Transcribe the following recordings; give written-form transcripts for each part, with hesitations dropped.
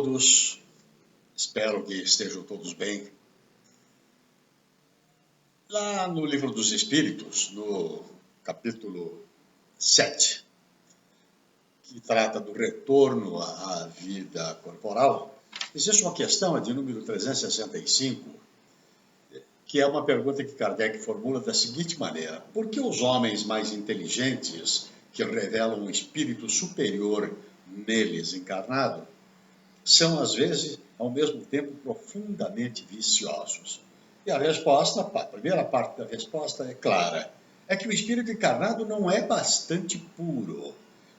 todos, espero que estejam todos bem. Lá no Livro dos Espíritos, no capítulo 7, que trata do retorno à vida corporal, existe uma questão, a de número 365, que é uma pergunta que Kardec formula da seguinte maneira: por que os homens mais inteligentes, que revelam um espírito superior neles encarnado, são, às vezes, ao mesmo tempo, profundamente viciosos? E a resposta, a primeira parte da resposta é clara: é que o espírito encarnado não é bastante puro,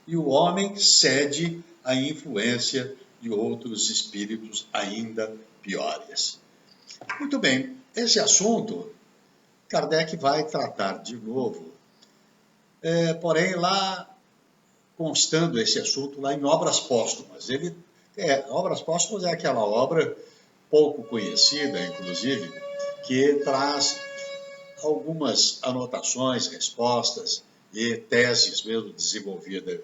e o homem cede à influência de outros espíritos ainda piores. Muito bem, esse assunto Kardec vai tratar de novo, porém lá constando esse assunto lá em Obras Póstumas. Obras Póstumas é aquela obra pouco conhecida, inclusive, que traz algumas anotações, respostas e teses mesmo desenvolvidas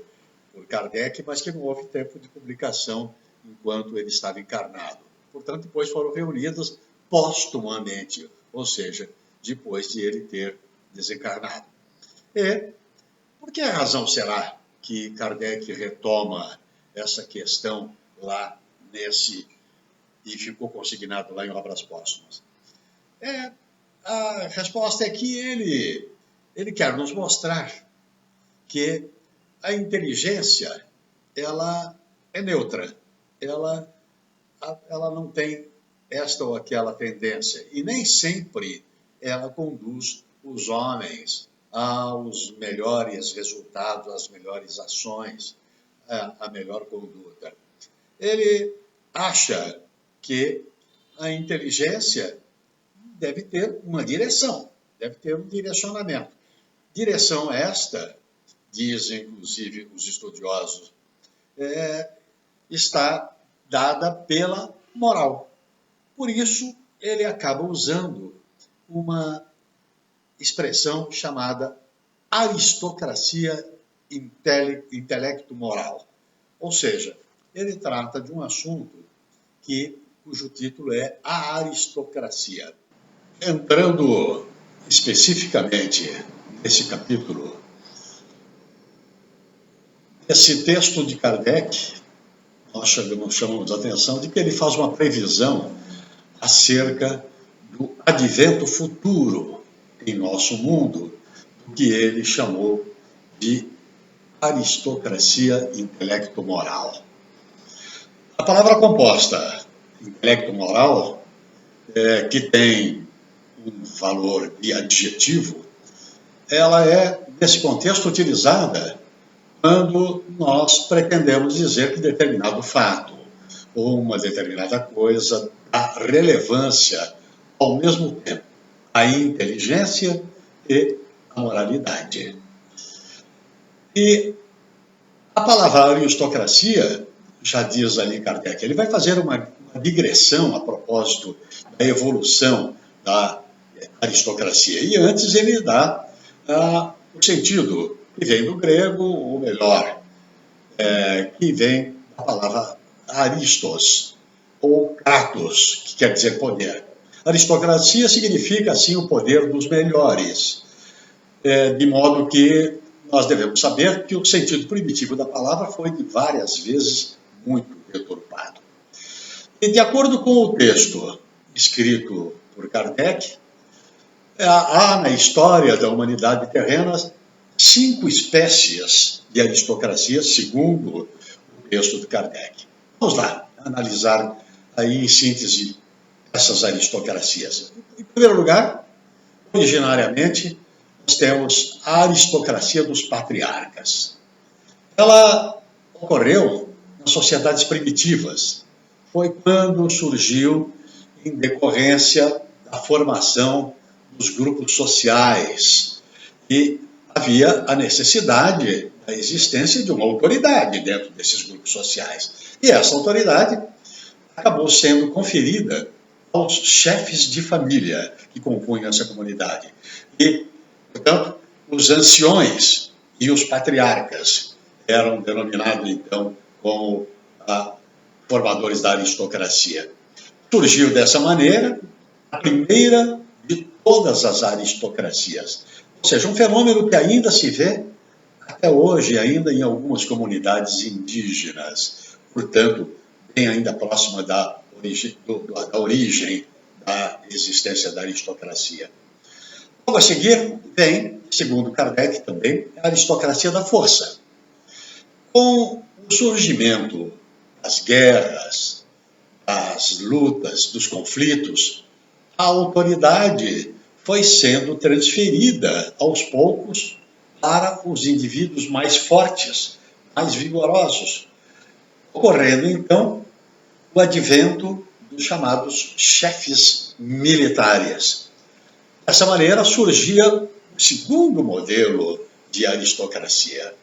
por Kardec, mas que não houve tempo de publicação enquanto ele estava encarnado. Portanto, depois foram reunidas póstumamente, ou seja, depois de ele ter desencarnado. E por que razão será que Kardec retoma essa questão lá e ficou consignado lá em Obras Póstumas? A resposta é que ele quer nos mostrar que a inteligência, ela é neutra, ela não tem esta ou aquela tendência, e nem sempre ela conduz os homens aos melhores resultados, às melhores ações, à melhor conduta. Ele acha que a inteligência deve ter uma direção, deve ter um direcionamento. Direção esta, dizem inclusive os estudiosos, está dada pela moral. Por isso, ele acaba usando uma expressão chamada aristocracia intelecto-moral. Ou seja, ele trata de um assunto cujo título é a aristocracia. Entrando especificamente nesse capítulo, esse texto de Kardec, nós chamamos a atenção de que ele faz uma previsão acerca do advento futuro em nosso mundo, do que ele chamou de aristocracia intelecto-moral. A palavra composta intelecto-moral, que tem um valor de adjetivo, ela é, nesse contexto, utilizada quando nós pretendemos dizer que determinado fato ou uma determinada coisa dá relevância ao mesmo tempo à inteligência e à moralidade. E a palavra aristocracia, já diz ali Kardec, ele vai fazer uma digressão a propósito da evolução da aristocracia. E antes ele dá o sentido que vem do grego, ou melhor, que vem da palavra aristos, ou kratos, que quer dizer poder. Aristocracia significa, assim, o poder dos melhores, de modo que nós devemos saber que o sentido primitivo da palavra foi, de várias vezes, muito deturpado. E, de acordo com o texto escrito por Kardec, há na história da humanidade terrena 5 espécies de aristocracia, segundo o texto de Kardec. Vamos lá analisar aí em síntese essas aristocracias. Em primeiro lugar, originariamente, nós temos a aristocracia dos patriarcas. Ela ocorreu nas sociedades primitivas. Foi quando surgiu em decorrência da formação dos grupos sociais e havia a necessidade da existência de uma autoridade dentro desses grupos sociais. E essa autoridade acabou sendo conferida aos chefes de família que compunham essa comunidade. E, portanto, os anciões e os patriarcas eram denominados, então, como formadores da aristocracia. Surgiu dessa maneira a primeira de todas as aristocracias. Ou seja, um fenômeno que ainda se vê até hoje, ainda em algumas comunidades indígenas, portanto, bem ainda próxima da origem da existência da aristocracia. Logo a seguir vem, segundo Kardec também, a aristocracia da força. Com o surgimento das guerras, das lutas, dos conflitos, a autoridade foi sendo transferida aos poucos para os indivíduos mais fortes, mais vigorosos, ocorrendo então o advento dos chamados chefes militares. Dessa maneira surgia o segundo modelo de aristocracia.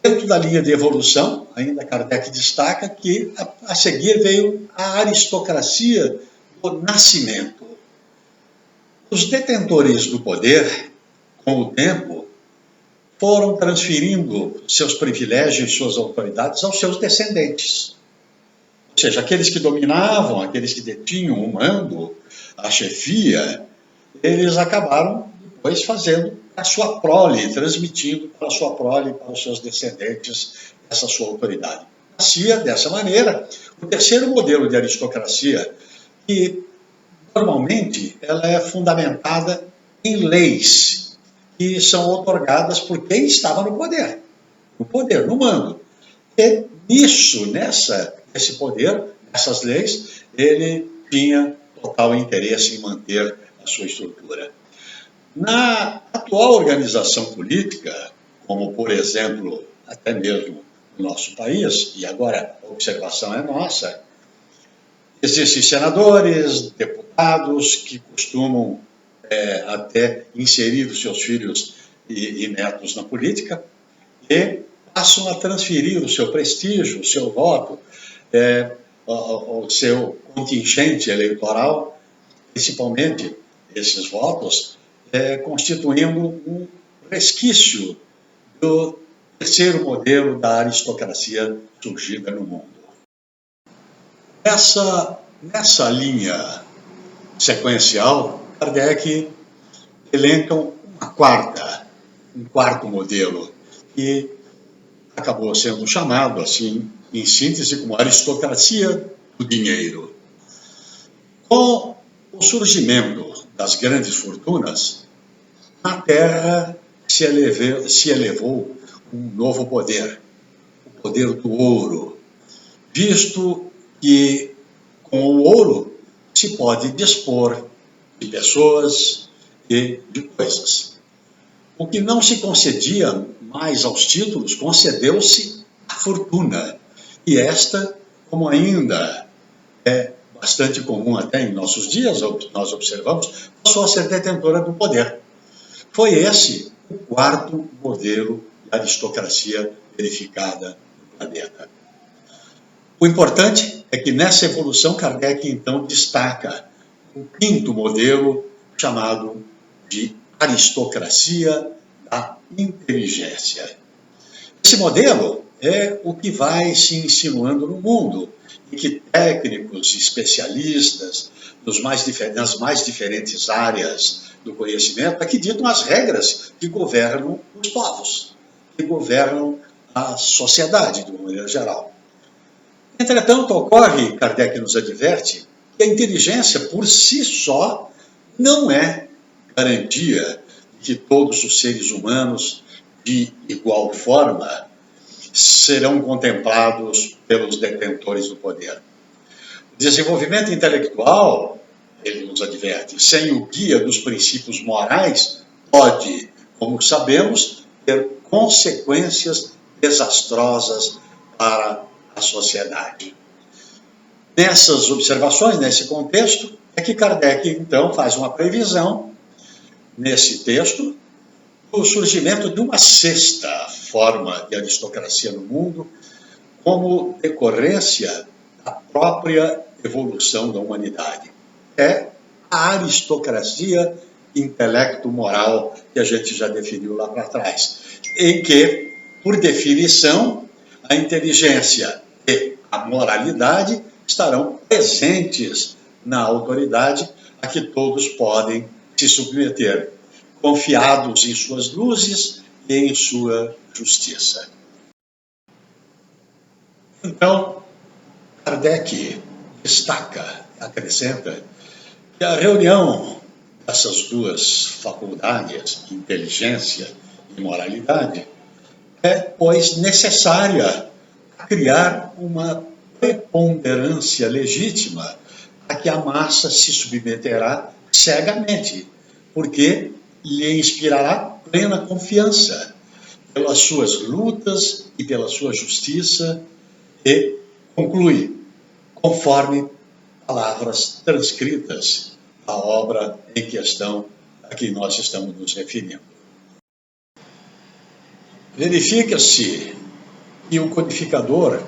Dentro da linha de evolução, ainda Kardec destaca que a seguir veio a aristocracia do nascimento. Os detentores do poder, com o tempo, foram transferindo seus privilégios e suas autoridades aos seus descendentes. Ou seja, aqueles que dominavam, aqueles que detinham o mando, a chefia, eles acabaram depois fazendo a sua prole, transmitindo para a sua prole, para os seus descendentes, essa sua autoridade. Nascia dessa maneira o terceiro modelo de aristocracia, que normalmente ela é fundamentada em leis que são outorgadas por quem estava no poder, no mando. E nisso, nesse poder, nessas leis, ele tinha total interesse em manter a sua estrutura. Na atual organização política, como por exemplo, até mesmo no nosso país, e agora a observação é nossa, existem senadores, deputados que costumam até inserir os seus filhos e netos na política e passam a transferir o seu prestígio, o seu voto, o seu contingente eleitoral, principalmente esses votos, constituindo um resquício do terceiro modelo da aristocracia surgida no mundo. Nessa linha sequencial, Kardec elenca um quarto modelo, que acabou sendo chamado, assim, em síntese, como aristocracia do dinheiro. Com o surgimento das grandes fortunas, na Terra se elevou um novo poder, o poder do ouro, visto que com o ouro se pode dispor de pessoas e de coisas. O que não se concedia mais aos títulos, concedeu-se à fortuna. E esta, como ainda é bastante comum até em nossos dias, nós observamos, passou a ser detentora do poder. Foi esse o quarto modelo de aristocracia verificada no planeta. O importante é que nessa evolução Kardec então destaca um quinto modelo chamado de aristocracia da inteligência. Esse modelo é o que vai se insinuando no mundo, em que técnicos, especialistas nas mais diferentes áreas do conhecimento é que ditam as regras que governam os povos, que governam a sociedade de uma maneira geral. Entretanto, ocorre, Kardec nos adverte, que a inteligência por si só não é garantia de que todos os seres humanos, de igual forma, serão contemplados pelos detentores do poder. O desenvolvimento intelectual, ele nos adverte, sem o guia dos princípios morais, pode, como sabemos, ter consequências desastrosas para a sociedade. Nessas observações, nesse contexto, é que Kardec, então, faz uma previsão, nesse texto, do surgimento de uma sexta forma de aristocracia no mundo, como decorrência da própria evolução da humanidade. É a aristocracia intelecto-moral que a gente já definiu lá para trás, em que, por definição, a inteligência e a moralidade estarão presentes na autoridade a que todos podem se submeter, confiados em suas luzes e em sua justiça. Então, Kardec destaca, acrescenta, que a reunião dessas duas faculdades, inteligência e moralidade, é, pois, necessária a criar uma preponderância legítima a que a massa se submeterá cegamente, porque lhe inspirará plena confiança pelas suas lutas e pela sua justiça, e conclui, conforme palavras transcritas da obra em questão a que nós estamos nos referindo. Verifica-se que o codificador,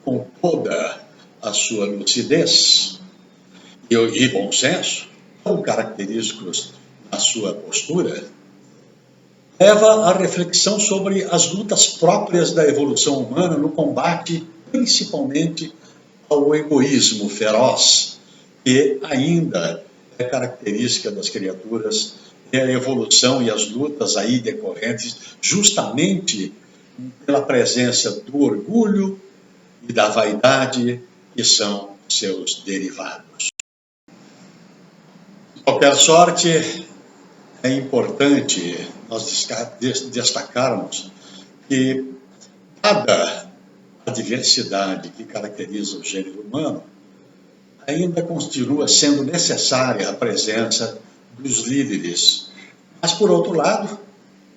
com toda a sua lucidez e bom senso, tão característicos na sua postura, leva à reflexão sobre as lutas próprias da evolução humana no combate, principalmente, ao egoísmo feroz, que ainda é característica das criaturas, e a evolução e as lutas aí decorrentes justamente pela presença do orgulho e da vaidade, que são seus derivados. De qualquer sorte, é importante nós destacarmos que, dada a diversidade que caracteriza o gênero humano, ainda continua sendo necessária a presença dos líderes. Mas, por outro lado,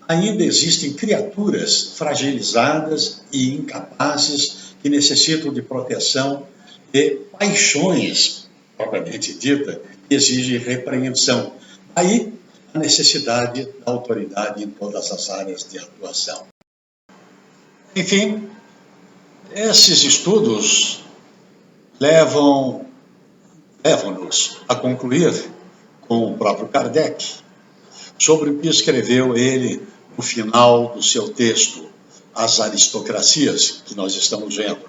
ainda existem criaturas fragilizadas e incapazes que necessitam de proteção e paixões, propriamente dita, que exigem repreensão. Aí, a necessidade da autoridade em todas as áreas de atuação. Enfim, esses estudos levam-nos a concluir com o próprio Kardec sobre o que escreveu ele no final do seu texto, As Aristocracias, que nós estamos vendo,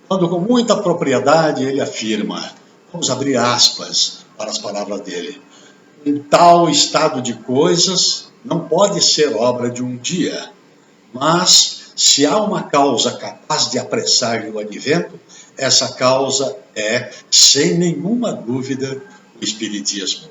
quando com muita propriedade ele afirma, vamos abrir aspas para as palavras dele, um tal estado de coisas não pode ser obra de um dia, mas se há uma causa capaz de apressar-lhe o advento, essa causa é, sem nenhuma dúvida, o Espiritismo.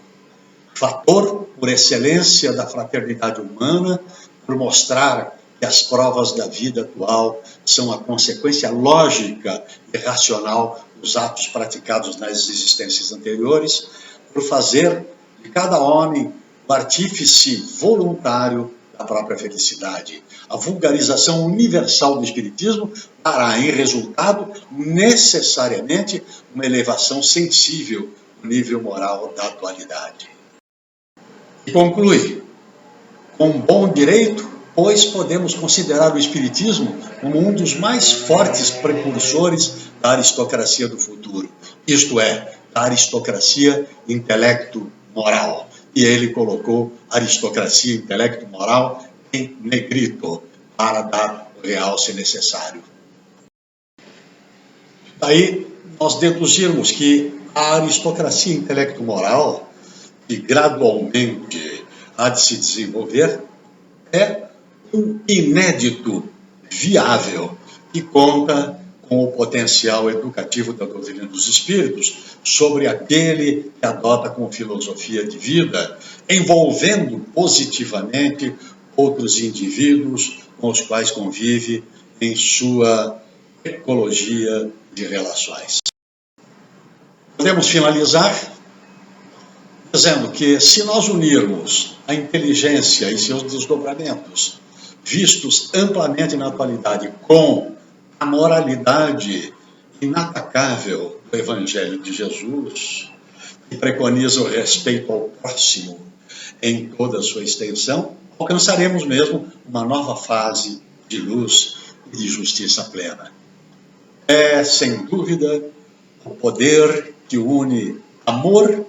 Fator por excelência da fraternidade humana, por mostrar que as provas da vida atual são a consequência lógica e racional dos atos praticados nas existências anteriores, por fazer de cada homem o artífice voluntário da própria felicidade. A vulgarização universal do Espiritismo dará em resultado necessariamente uma elevação sensível do nível moral da atualidade. E conclui, com bom direito, pois podemos considerar o Espiritismo como um dos mais fortes precursores da aristocracia do futuro, isto é, da aristocracia intelecto-moral. E ele colocou aristocracia intelecto-moral em negrito, para dar o realce necessário. Daí, nós deduzirmos que a aristocracia intelecto-moral, que gradualmente há de se desenvolver, é um inédito viável que conta com o potencial educativo da doutrina dos espíritos sobre aquele que adota como filosofia de vida, envolvendo positivamente outros indivíduos com os quais convive em sua ecologia de relações. Podemos finalizar dizendo que, se nós unirmos a inteligência e seus desdobramentos, vistos amplamente na atualidade, com a moralidade inatacável do Evangelho de Jesus, que preconiza o respeito ao próximo em toda a sua extensão, alcançaremos mesmo uma nova fase de luz e de justiça plena. É, sem dúvida, o poder que une amor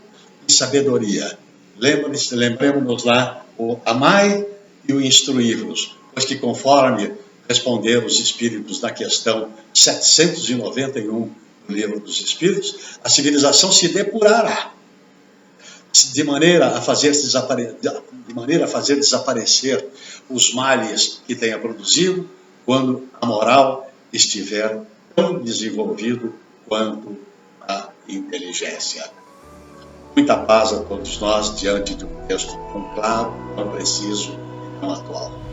e sabedoria. Lembremos-nos lá o amai e o instruí-vos, pois que conforme responder os espíritos na questão 791 do Livro dos Espíritos, a civilização se depurará de maneira a fazer desaparecer os males que tenha produzido, quando a moral estiver tão desenvolvido quanto a inteligência. Muita paz a todos nós diante de um texto tão claro, tão preciso e tão atual.